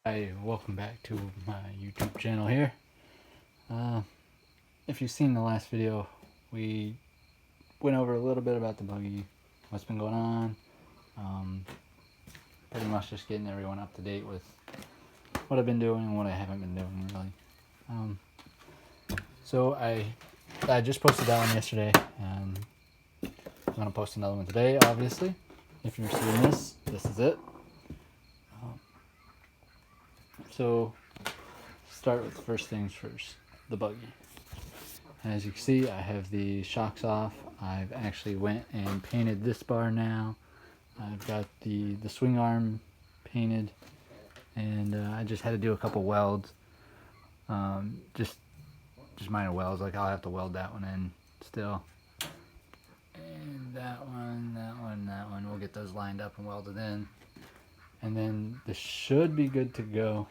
Hi, welcome back to my YouTube channel here. If you've seen the last video, we went over a little bit about the buggy, what's been going on. Pretty much just getting everyone up to date with what I've been doing and what I haven't been doing, really. So I just posted that one yesterday, and I'm going to post another one today, obviously. If you're seeing this, this is it. So, start with first things first, the buggy. As you can see, I have the shocks off. I've actually went and painted this bar now. I've got the swing arm painted, and I just had to do a couple welds. Just minor welds, like I'll have to weld that one in still. And that one, we'll get those lined up and welded in. And then this should be good to go.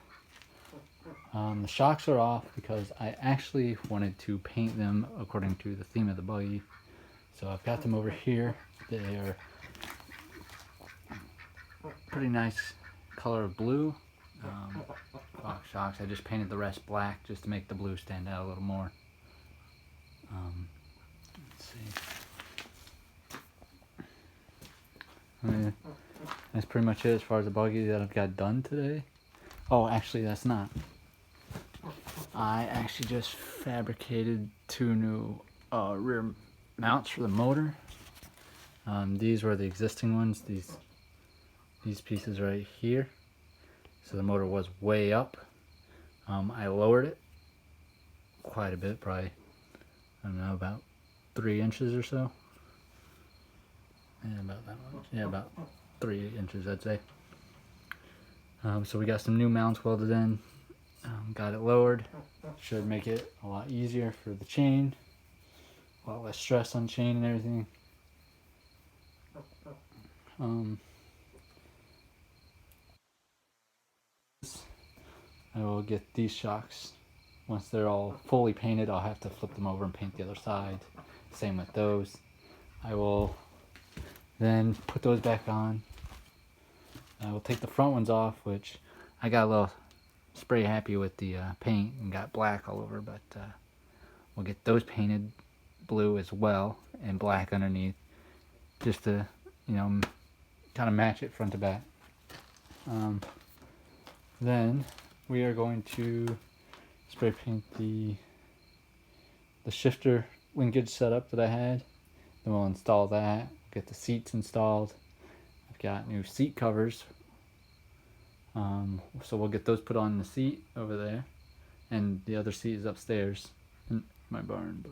The shocks are off because I actually wanted to paint them according to the theme of the buggy. So I've got them over here. They are pretty nice color of blue. Box shocks. I just painted the rest black just to make the blue stand out a little more. Let's see. That's pretty much it as far as the buggy that I've got done today. Oh, actually that's not. I actually just fabricated two new rear mounts for the motor. These were the existing ones, these pieces right here. So the motor was way up. I lowered it quite a bit, probably, I don't know, about 3 inches or so. Yeah, about that much. Yeah, about 3 inches, I'd say. So we got some new mounts welded in. Got it lowered. Should make it a lot easier for the chain. A lot less stress on chain and everything. I will get these shocks. Once they're all fully painted, I'll have to flip them over and paint the other side. Same with those. I will then put those back on. I will take the front ones off, which I got a little spray happy with the paint and got black all over, but we'll get those painted blue as well and black underneath, just to, you know, kind of match it front to back. Then we are going to spray paint the shifter linkage setup that I had. Then we'll install that, get the seats installed. I've got new seat covers. So we'll get those put on the seat over there, and the other seat is upstairs in my barn.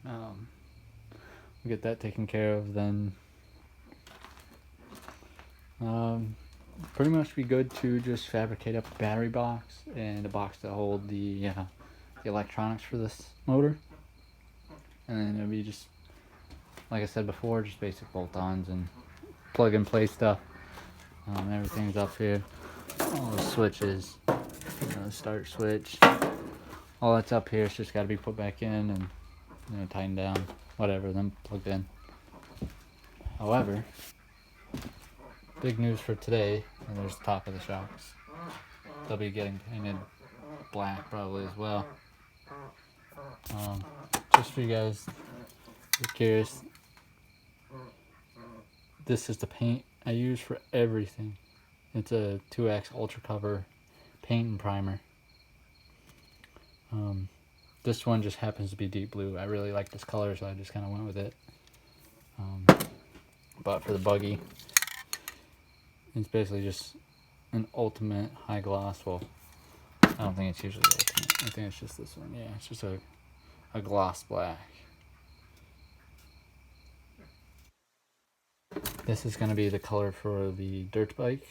But we'll get that taken care of. Then pretty much be good to just fabricate up a battery box and a box to hold the electronics for this motor, and then it'll be just, like I said before, just basic bolt-ons and plug and play stuff. Everything's up here. All the switches, start switch, all that's up here. It's just got to be put back in and tightened down, whatever, then plugged in. However, big news for today, and there's the top of the shocks. They'll be getting painted black probably as well. Just for you guys who are curious, this is the paint I use for everything. It's a 2X Ultra Cover paint and primer. This one just happens to be deep blue. I really like this color, so I just kind of went with it. But for the buggy, it's basically just an ultimate high gloss. Well, I don't think it's usually ultimate. I think it's just this one. Yeah, it's just a gloss black. This is going to be the color for the dirt bike.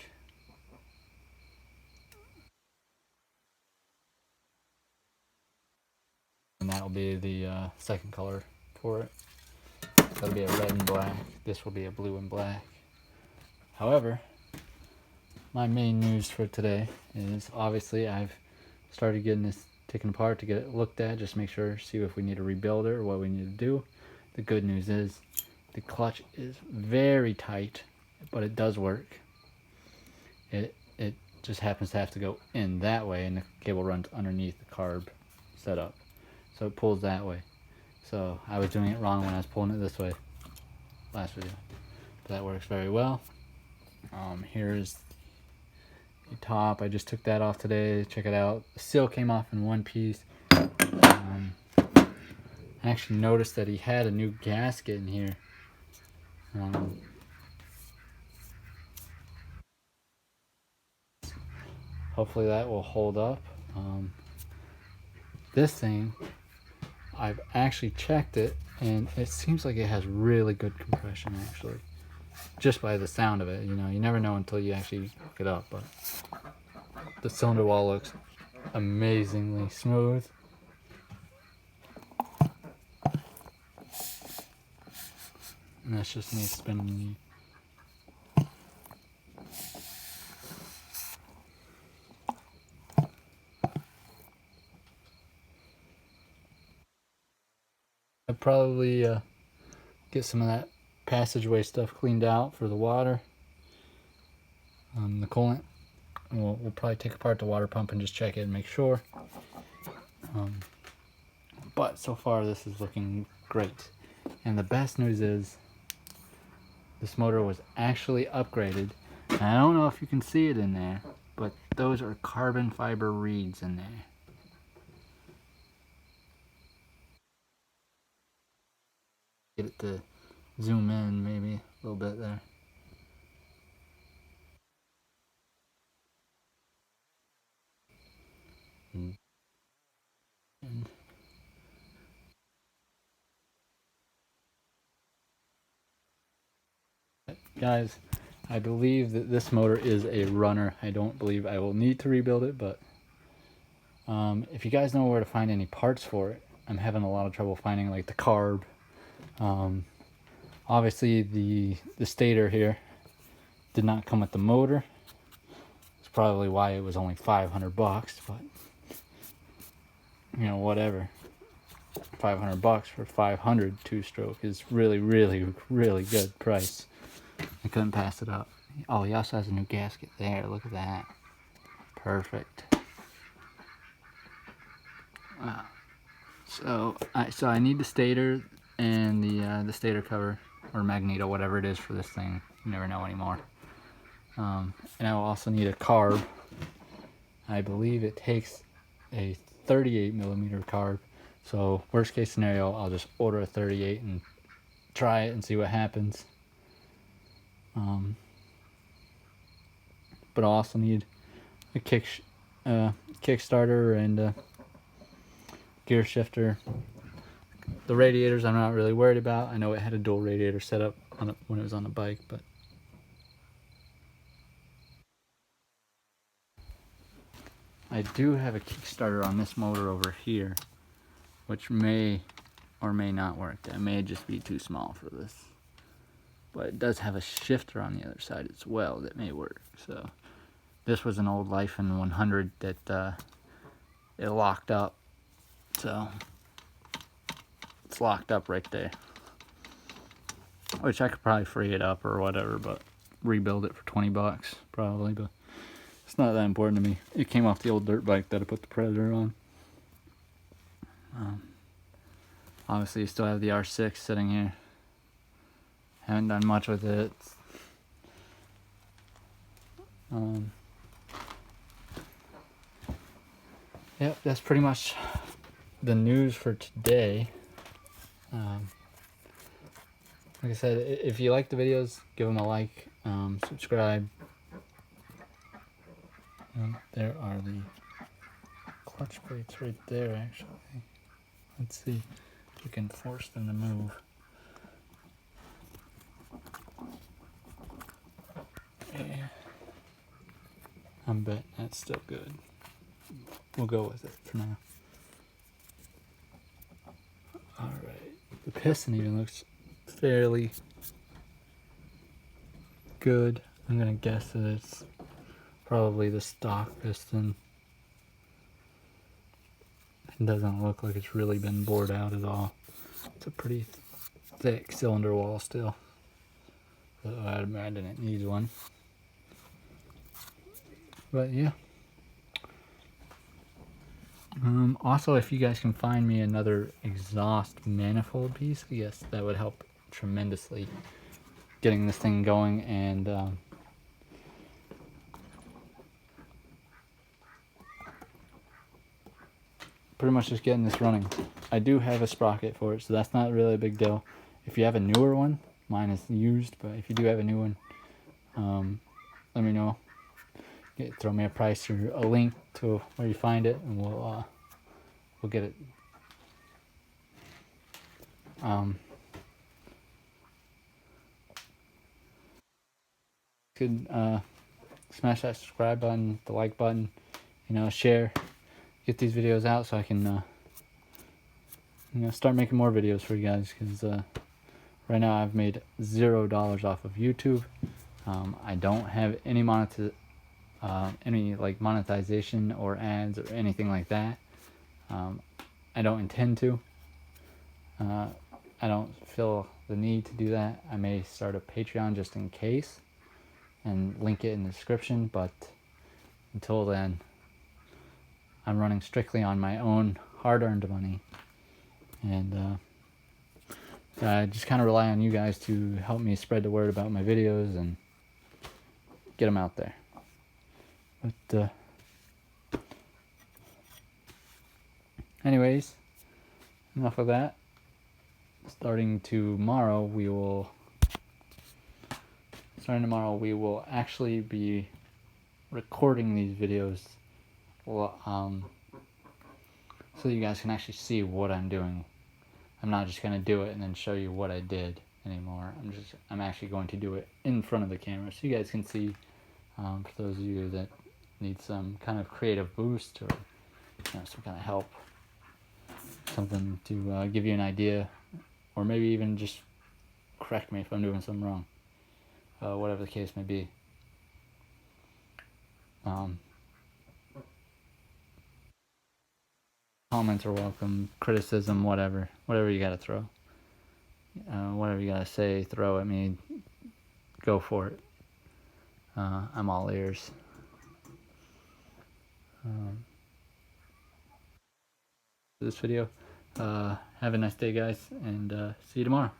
And that will be the second color for it. That'll be a red and black. This will be a blue and black. However, my main news for today is, obviously I've started getting this taken apart to get it looked at, just make sure, see if we need to rebuild it or what we need to do. The good news is the clutch is very tight, but it does work. It just happens to have to go in that way, and the cable runs underneath the carb setup, so it pulls that way. So I was doing it wrong when I was pulling it this way last video, but that works very well. Here's the top. I just took that off today. Check it out. The seal came off in one piece. I actually noticed that he had a new gasket in here. Hopefully that will hold up. This thing, I've actually checked it, and it seems like it has really good compression actually. Just by the sound of it, you know, you never know until you actually hook it up, but the cylinder wall looks amazingly smooth. And that's just me spinning the I'd probably get some of that passageway stuff cleaned out for the water, the coolant. We'll probably take apart the water pump and just check it and make sure. But so far this is looking great. And the best news is this motor was actually upgraded. And I don't know if you can see it in there, but those are carbon fiber reeds in there. Get it to zoom in maybe a little bit there. And guys, I believe that this motor is a runner. I don't believe I will need to rebuild it, but if you guys know where to find any parts for it, I'm having a lot of trouble finding like the carb. Obviously the stator here did not come with the motor. It's probably why it was only 500 bucks, but you know, whatever. 500 bucks for 500 two-stroke is really good price. I couldn't pass it up. Oh, he also has a new gasket there. Look at that. Perfect. Wow. So I need the stator and the stator cover or magneto, whatever it is for this thing. You never know anymore. And I will also need a carb. I believe it takes a 38 millimeter carb. So worst case scenario, I'll just order a 38 and try it and see what happens. But I'll also need a kickstarter and a gear shifter. The radiators I'm not really worried about. I know it had a dual radiator setup on it when it was on the bike, but I do have a kickstarter on this motor over here, which may or may not work. That may just be too small for this. But it does have a shifter on the other side as well that may work. So this was an old Life in 100 that it locked up. So it's locked up right there. Which I could probably free it up or whatever, but rebuild it for 20 bucks probably, but it's not that important to me. It came off the old dirt bike that I put the Predator on. Obviously you still have the R6 sitting here. Haven't done much with it. Yep, that's pretty much the news for today. Like I said, if you like the videos, give them a like, subscribe. There are the clutch plates right there actually. Let's see if we can force them to move. Yeah. I bet that's still good. We'll go with it for now. Alright, the piston even looks fairly good. I'm gonna guess that it's probably the stock piston. It doesn't look like it's really been bored out at all. It's a pretty thick cylinder wall still. So I'd imagine it needs one. But yeah. Also, if you guys can find me another exhaust manifold piece, yes, that would help tremendously getting this thing going and pretty much just getting this running. I do have a sprocket for it, so that's not really a big deal. If you have a newer one, mine is used, but if you do have a new one, let me know. Throw me a price or a link to where you find it, and we'll get it. Could smash that subscribe button, the like button, share, get these videos out so I can start making more videos for you guys, because right now I've made $0 off of YouTube. I don't have any monetization or ads or anything like that. I don't intend to. I don't feel the need to do that. I may start a Patreon just in case and link it in the description, but until then, I'm running strictly on my own hard-earned money, and I just kind of rely on you guys to help me spread the word about my videos and get them out there. But anyways, enough of that. Starting tomorrow, we will actually be recording these videos, so you guys can actually see what I'm doing. I'm not just going to do it and then show you what I did anymore. I'm actually going to do it in front of the camera so you guys can see, for those of you that need some kind of creative boost or some kind of help, something to give you an idea, or maybe even just correct me if I'm doing something wrong, whatever the case may be. Comments are welcome, criticism, whatever you gotta throw, whatever you gotta say, throw at me, go for it. I'm all ears. This video. Have a nice day, guys, and see you tomorrow.